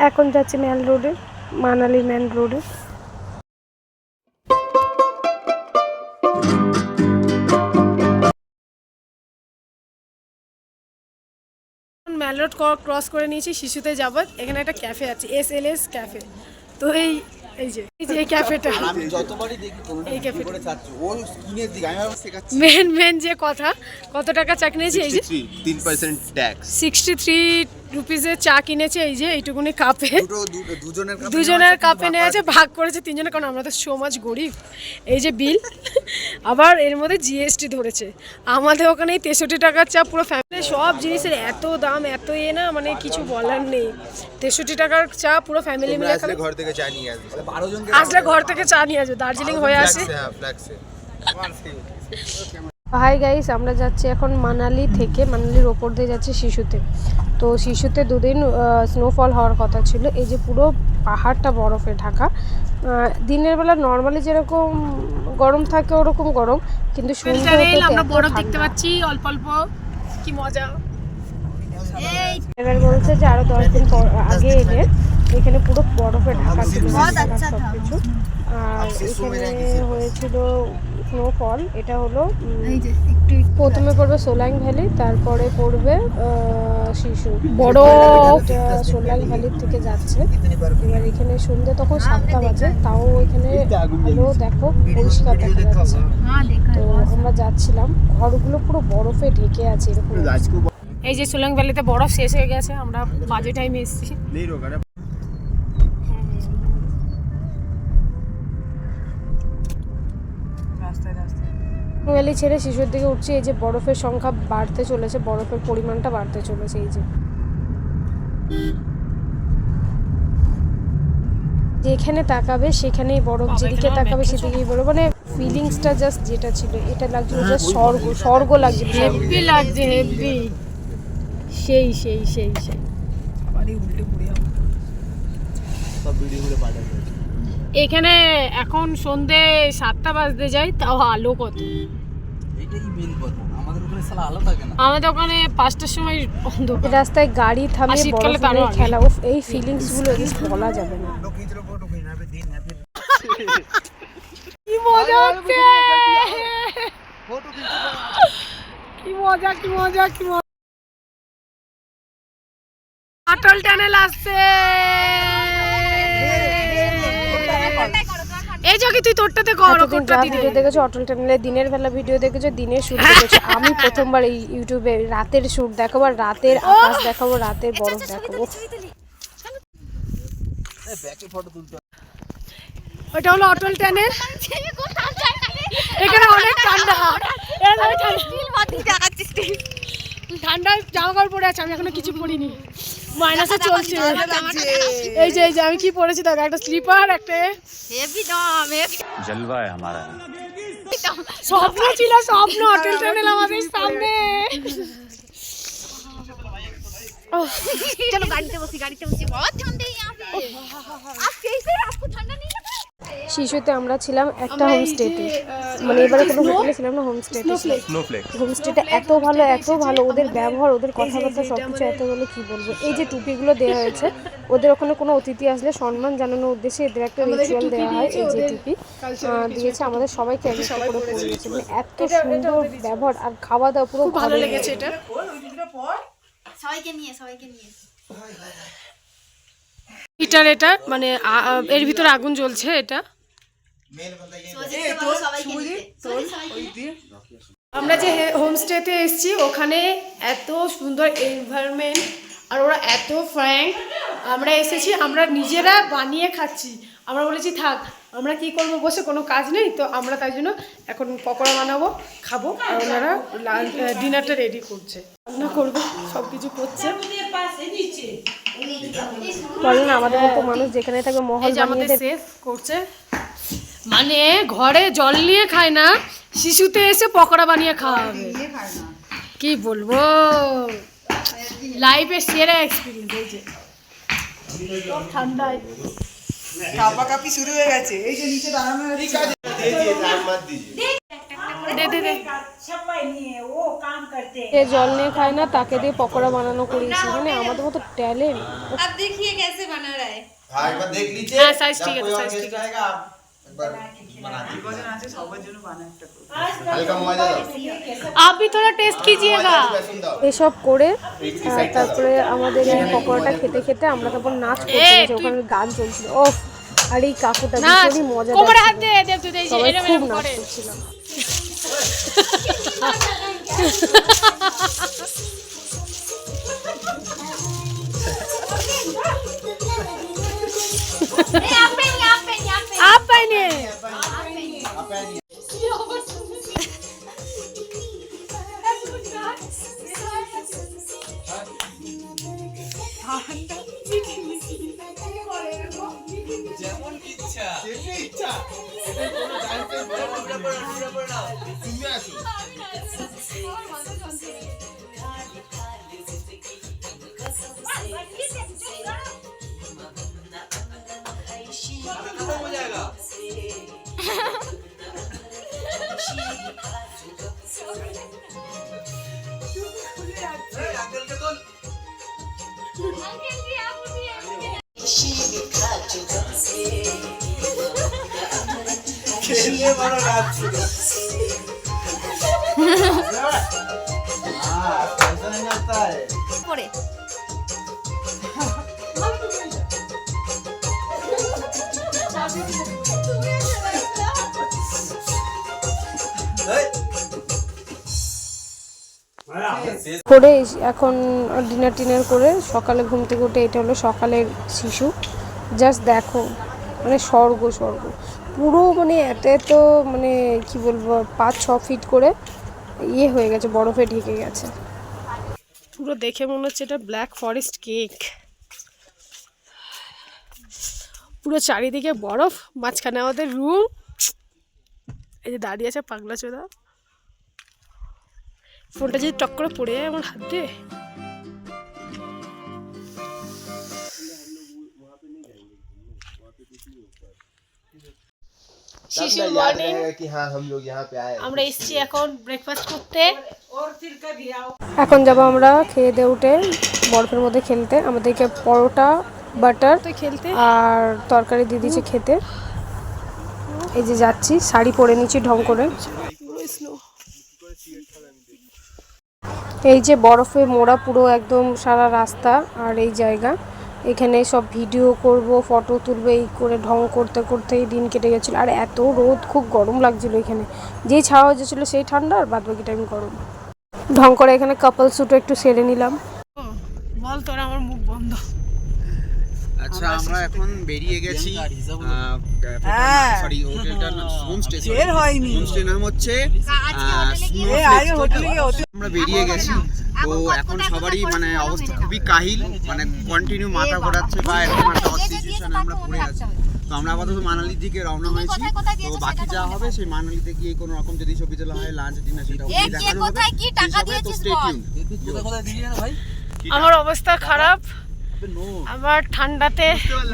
এখন যাচ্ছি মেল রোডে, মানালি মেন রোডে। মেল রোড ক্রস করে নিয়েছি, শিশুতে যাব। এখানে একটা ক্যাফে আছে, SLS ক্যাফে। তো এই যে এই ক্যাফেটা, আমি যতবারই দেখি এই ক্যাফেটা করে চাচ্ছি ও স্কিনের দিকে আমি আবার শেখাচ্ছি। মেন যে কথা, কত টাকা চা কিনেছি? এই যে 3% ট্যাক্স, 63 রুপিসের চা কিনেছে। এই যে এইটুকুনি কাপে, দুজনের কাপে নিয়ে আছে, ভাগ করেছে তিনজনে, কারণ আমরা তো সমাজ গরিব। এই যে বিল, আবার এর মধ্যে GST ধরেছে। আমাদের ওখানে 63 টাকার চা, পুরো ফ্যামিলি সব জিনিসের এত দাম, এত না, মানে কিছু বলার নেই। 63 টাকার চা পুরো ফ্যামিলি মিলে খাবে। ঘর থেকে চা নিয়ে আসবে, 12 জন আসলে ঘর থেকে চা নিয়ে আসবে, দার্জিলিং হয়ে আসে। হাই গাইস, আমরা যাচ্ছি এখন মানালি থেকে, মানালির ওপর দিয়ে যাচ্ছি শিশুতে। তো শিশুতে দুদিন স্নোফল হওয়ার কথা ছিল। এই যে পুরো পাহাড়টা বরফে ঢাকা। দিনের বেলা নর্মালি যেরকম গরম থাকে ওরকম গরম, কিন্তু সন্ধ্যা হতে আমরা বরফ দেখতে পাচ্ছি অল্প অল্প, কি মজা। এবার বলছে যে আরো 10 দিন আগে এলে এখানে পুরো বরফে ঢাকা ছিল সবকিছু। আর এখানে হয়েছিল স্নোফল। এটা হলো প্রথমে পড়বে সোলাং ভ্যালি, তারপরে পড়বে শিশু। বড় সোলাং ভ্যালির থেকে যাচ্ছে। এবার এখানে সন্ধ্যে তখন 7টা বাজে, তাও এখানে আলো দেখো পরিষ্কার দেখা যাচ্ছে। তো আমরা যাচ্ছিলাম, ঘরগুলো পুরো বরফে ঢেকে আছে এরকম। এই যে সোলাং ভ্যালিতে বরফ শেষ হয়ে গেছে, আমরা বাজে টাইমে এসেছি। ভ্যালি ছেড়ে শিশুর দিকে উঠছে। এই যে বরফের সংখ্যা বাড়তে চলেছে, বরফের পরিমাণটা বাড়তে চলেছে। এই যে যেখানে তাকাবে সেখানেই বরফ, যেদিকে তাকাবে সেদিকেই বরফ। মানে ফিলিংসটা জাস্ট যেটা ছিল, এটা লাগছিল জাস্ট স্বর্গ লাগছিল, হেভি লাগছে, হেভি। সেই সেই সেই সেই আবারই উল্টে পড়ে যাবো। সব ভিডিওগুলো পাঠাবে। এখানে এখন সন্ধে 7টা বাজতে যায়, তাও আলো কত। এটাই মেন কথা, আমাদের ওখানে সালা আলো থাকে না। আমাদের ওখানে 5টার সময় অন্ধকার। রাস্তায় গাড়ি থামিয়ে বরফে খেলা, এই ফিলিংস গুলো জাস্ট বলা যাবে না। কি মজা হচ্ছে, কি মজা, কি মজা, কি মজা। অটল টানেল আসছে। এই যে তুই তোরটাতে কর, কোনটা ভিডিও দেখেছো অটল টানেলের দিনের বেলা ভিডিও দেখেছো, দিনের শুট দেখেছো। আমি প্রথমবার এই ইউটিউবে রাতের শুট দেখাবো, আর রাতের আকাশ দেখাবো, রাতের বরফ দেখাবো। ওটা হলো অটল টানেল। এখানে অনেক ঠান্ডা, ঠান্ডায় জামা কাপড় পরে আছে, আমি এখনো কিছু পরিনি, মাইনাসে চলছে। এই যে আমি কি পরেছি দেখো, একটা স্লিপার, একটা জলওয়া আমারা স্বপ্ন ছিল, স্বপ্ন অটল টানেল আমাদের সামনে। চলো গাড়িতে বসি, বহুত ঠান্ডা শিশুতে আমরা ছিলাম একটা হোমস্টেতে, মানে এবারে কোনো হোটেলে ছিলাম না, হোমস্টেতে। হোমস্টেটা এত ভালো, ওদের ব্যবহার, ওদের কথাবার্তা সবকিছু এত ভালো, কি বলবো। এই যে টুপিগুলো দেওয়া হয়েছে, ওদের ওখানে কোনো অতিথি আসলে সম্মান জানানোর উদ্দেশ্যে এদের একটা রিচুয়াল দেওয়া হয়। এই যে টুপি দিয়েছে, আমাদের সবাইকে এক একটা করে পরিয়েছে। মানে এত সুন্দর ব্যবহার, আর খাওয়া দাওয়া পুরো ভালো লেগেছে। এটা সবাইকে নিয়ে হিটার, এটা মানে এর ভিতরে আগুন জ্বলছে। এটা আমরা যে হোমস্টেতে এসেছি, ওখানে এত সুন্দর এনভায়রনমেন্ট, আর ওরা এত ফ্র্যাঙ্ক। আমরা এসেছি, আমরা নিজেরা বানিয়ে খাচ্ছি। আমরা বলেছি থাক, আমরা কি করবো, বসে কোনো কাজ নেই, তো আমরা তাই জন্য এখন পকোড়া বানাবো, খাবো। আর ওনারা ডিনারটা রেডি করছে, রান্না করবে, সব কিছু করছে। বলেন আমাদের মতো মানুষ যেখানে থাকবে মহল বানিয়ে সেফ করছে। মানে ঘরে জল নিয়ে খায় না, শিশুতে এসে পকোড়া বানিয়ে খাওয়া হবে। কি বলবো, লাইফের সেরা এক্সপিরিয়েন্স। এই যে ঠান্ডায় কাঁপাকাঁপি শুরু হয়ে গেছে। এই যে নিচে দাঁড়ানো আছে, दे दे दे सब निये वो काम करते যে জল নিয়ে খায় না তাকে দিয়ে পকোড়া বানানো করিয়েছি, মানে আমাদের মতো ট্যালেন্ট। अब देखिए कैसे बना रहा है। हाँ एक बार देख लीजिए। हाँ, साइज जब ठीक है, कोई और साइज गेस्ट ठीक है। आएगा, आप एक बार बना दीजिए। ভোজন আছে সবার জন্য বানাই একটা করে। हल्का मजा दो। आप भी थोड़ा टेस्ट कीजिएगा। এসব করে তারপরে আমাদের এই পকোড়াটা খেতে খেতে আমরা তারপর নাচ করছিলাম, যে ওখানে গান চলছিল। ও আর এই কাকুটা ভীষণই মজা দিচ্ছিল, সবাই খুব নাচ করছিলাম। आप पहने যেমন ইচ্ছা তুমি আসো। खत्म हो जाएगा। अंकल के तो खेलने वाला रात से। हाँ ऐसा नहीं लगता है। পরে করে এখন ডিনার টিনার করে সকালে ঘুম থেকে উঠে, এটা হলো সকালের শিশু। জাস্ট দেখো মানে স্বর্গ স্বর্গ পুরো, মানে এত এত মানে কি বলবো 5-6 ফিট করে ইয়ে হয়ে গেছে, বরফে ঢেকে গেছে পুরো। দেখে মনে হচ্ছে এটা ব্ল্যাক ফরেস্ট কেক। পুরো চারিদিকে বরফ, মাঝখানে আমাদের রুম। এই যে দাঁড়িয়ে আছে পাগলা চোদা, ফোনটা যদি টক করে পড়ে যায় আমার হাত দিয়ে। শিশু মর্নিং, कि हाँ हम लोग यहाँ पे आए। আমরা এসেছি এখন ব্রেকফাস্ট করতে। এখন যাব আমরা খেয়ে দিয়ে উঠে বরফের মধ্যে খেলতে। আমাদেরকে পরোটা বাটার খেলতে আর তরকারি দিয়ে দিয়েছে খেতে। এই যে যাচ্ছি, শাড়ি পরে নিচ্ছি ঢং করে। এই যে বরফে মোড়া পুরো একদম সারা রাস্তা আর এই জায়গা, এখানে সব ভিডিও করব, ফটো তুলবো, এই করে ঢং করতে করতেই দিন কেটে গেছিলো। আর এত রোদ, খুব গরম লাগছিল এখানে, যেই ছাওয়া হয়েছিল সেই ঠান্ডা, আর বাদ বাকি টাইম গরম। ঢং করে এখানে কাপল শ্যুটও একটু সেরে নিলাম। বল তোর, আমার মুখ বন্ধ। আচ্ছা আমরা এখন বেরিয়ে গেছি। সরি হোটেলটার নাম হোমস্টে। জেল হয়নি। হোমস্টে নাম হচ্ছে আমরা বেরিয়ে গেছি। তো এখন সবারই মানে অবস্থা খুবই কাহিল, মানে কন্টিনিউ মাথা ঘোরাচ্ছে বা এরকম একটা সিচুয়েশনে আমরা পড়ে আছি। তো আমরা আপাতত মানালির দিকে রওনা হয়েছি। তো বাকি যা হবে সেই মানালিতে গিয়ে কোনো রকম যদি ছবি তোলা হয়, লাঞ্চ ডিনার সেটা দেখানো হবে। কি টাকা দিয়েছিস বল। কোথায় কোথায় দিলি না ভাই? আমার অবস্থা খারাপ, আমার ঠান্ডাতে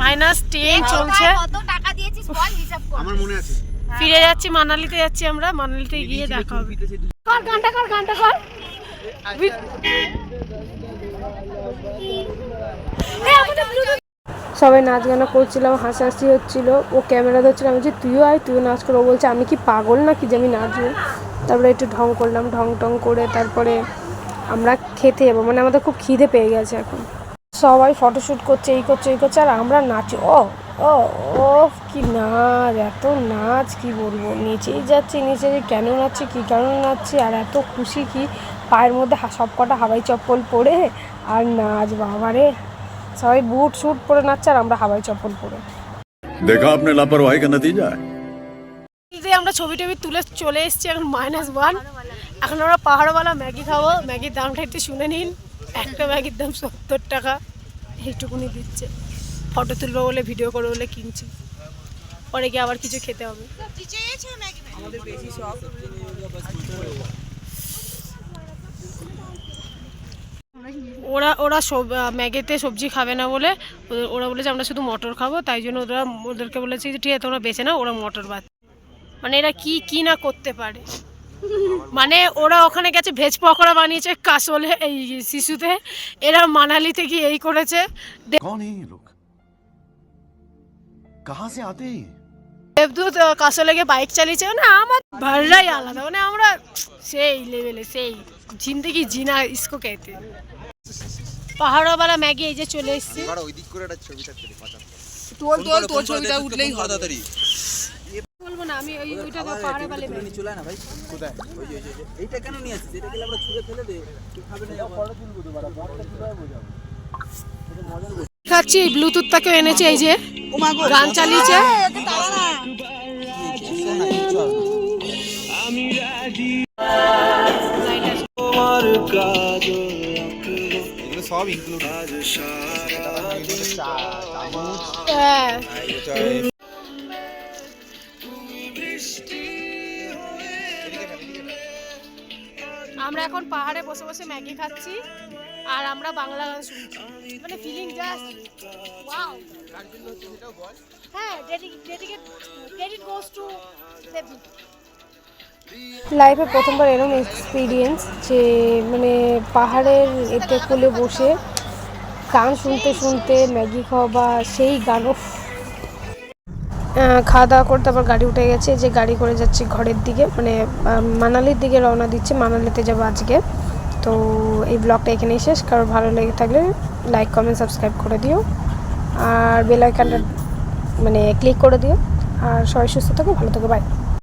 -10 চলছে। কত টাকা দিয়েছিস বল, হিসাব কর। আমার মনে আছে। ফিরে যাচ্ছি, মানালিতে যাচ্ছি আমরা। মানালিতে গিয়ে দেখা হবে। কর গানটা কর, গানটা কর। সবাই নাচ গানা করছিলাম, হাসাহাসি হচ্ছিল। ও ক্যামেরা ধরছিল, আমি বলছি তুইও আয়, তুইও নাচ কর। ও বলছে আমি কি পাগল নাকি যে আমি নাচবো। তারপরে একটু ঢং করলাম, ঢং টং করে তারপরে আমরা খেতে যাবো, মানে আমাদের খুব খিদে পেয়ে গেছে এখন। সবাই ফটোশ্যুট করছে, এই করছে এই করছে, আর আমরা নাচি। ও ও ও কি নাচ, এত নাচ কি বলবো। নিচেই যাচ্ছি, নিচে যে কেন নাচছি, কী কারণে নাচছি, আর এত খুশি কি পায়ের মধ্যে সব কটা হাওয়াই চপ্পল পরে আর নাচ। বাবারে, সবাই বুট শুট পরে নাচছে আর আমরা হাওয়াই চপ্পল পরে। देखा आपने लापरवाही का नतीजा है। আমরা ছবি টবি তুলে চলে এসেছি, এখন -1। এখন আমরা পাহাড়ওয়ালা ম্যাগি খাবো। ম্যাগির দামটা একটু শুনে নিন, একটা ম্যাগির দাম 70 টাকা, এইটুকুনি দিচ্ছে। ফটো তুলবো বলে, ভিডিও করবো বলে কিনছি, পরে গিয়ে আবার কিছু খেতে হবে। আমাদের বেশি শখ। ওরা ম্যাগিতে সবজি খাবে না বলে ওরা বলেছে আমরা শুধু মটর খাবো, তাই জন্য ওদেরকে বলেছি যে ঠিক আছে তোমরা বেছে নাও, ওরা মটর বাদ। মানে এরা কি কি না করতে পারে। মানে ওরা ওখানে গেছে ভেজ পকোড়া বানিয়েছে কাসলে এই শিশুতে, এরা মানালিতে গিয়ে এই করেছে। कौन है ये लोग कहाँ से आते हैं দেবদূত কাসলে গিয়ে বাইক চালিয়েছে, মানে আমার ভাড়াই আলাদা, মানে আমরা সেই লেভেলে, সেই জিন্দগি জিনা ইসকো कहते हैं। পাহাড়ওয়ালা ম্যাগি এই যে চলে এসেছে। এবার ওই দিক করে একটা ছবিটা তুলি পাতা তোর ছবিটা উঠলেই হবে। তাড়াতাড়ি বলবো না আমি ওইটা পাহাড়ওয়ালা ম্যাগি। চলে না ভাই কোথায় ওই যে এইটা কেন নিয়ে আসছিস? এটা গেলে আমরা ছুঁড়ে ফেলে দে, তুই খাবে না। পরে তুলবো দুবারা, বড়টা কিভাবে বোঝাবো? খাচ্ছি, ব্লুটুথটাকেও এনেছে, এই যে গান চালিয়েছে। এগুলো সব ইনক্লুড হ্যাঁ, আমরা এখন পাহাড়ে বসে বসে ম্যাগি খাচ্ছি আর আমরা বাংলা গান শুনছি, মানে ফিলিং জাস্ট ওয়াও। হ্যাঁ, ডেডিকেট গোস টু দেবদূত। লাইফে প্রথমবার এরকম এক্সপিরিয়েন্স যে মানে পাহাড়ের এতে কোলে বসে গান শুনতে শুনতে ম্যাগি খাওয়া বা সেই গানও। খাওয়া দাওয়া করতে আবার গাড়ি উঠে গেছে, যে গাড়ি করে যাচ্ছি ঘরের দিকে, মানে মানালির দিকে রওনা দিচ্ছে, মানালিতে যাবো আজকে। তো এই ব্লগটা এখানেই শেষ। কারোর ভালো লেগে থাকলে লাইক কমেন্ট সাবস্ক্রাইব করে দিও আর বেল আইকনটা মানে ক্লিক করে দিও। আর সবাই সুস্থ থাকো, ভালো থাকো, বাই।